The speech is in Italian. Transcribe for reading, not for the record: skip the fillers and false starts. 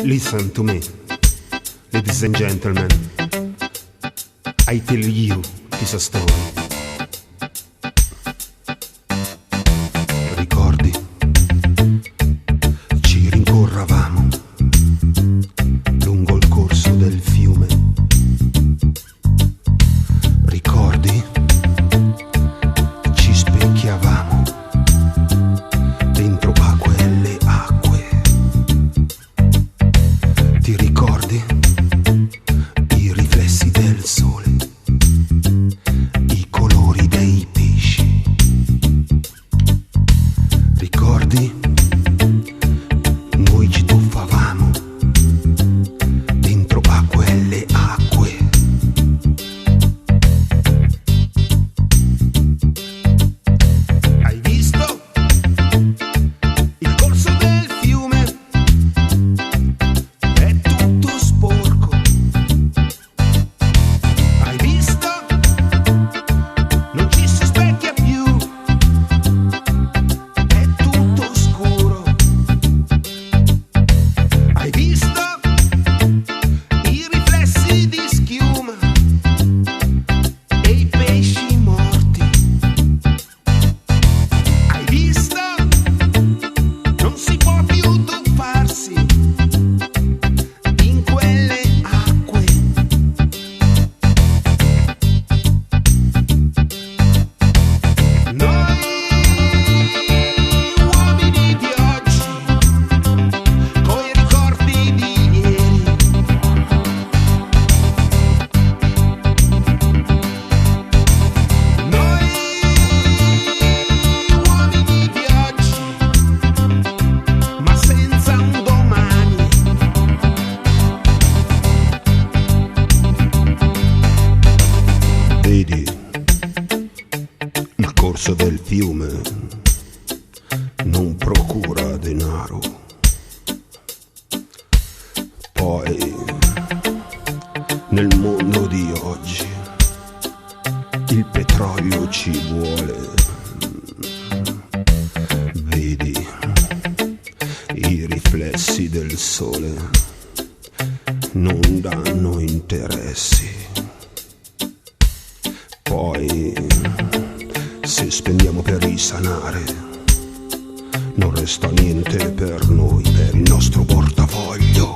Listen to me, ladies and gentlemen. I tell you this a story. Ricordi? Ci rincorravamo lungo il corso del fiume. Ricordi? Ci specchiavamo dentro a quelle acque. Ti ricordi? I riflessi del sole, i colori dei pesci. Ricordi? Noi ci tuffavamo dentro a quelle acque. Hai visto il corso del fiume? È tutto sporco. Hai visto? Non ci si specchia più. È tutto scuro. Hai visto i riflessi di schiuma e i pesci morti. Hai visto? Non si può più tuffarsi in quelle acque. Noi uomini di oggi, coi ricordi di ieri. Noi uomini di oggi, ma senza un domani. Vedi, il corso del fiume non procura denaro. Poi, nel mondo di oggi, il petrolio ci vuole. Vedi, i riflessi del sole non danno interessi. Poi, se spendiamo per risanare, non resta niente per noi, per il nostro portafoglio.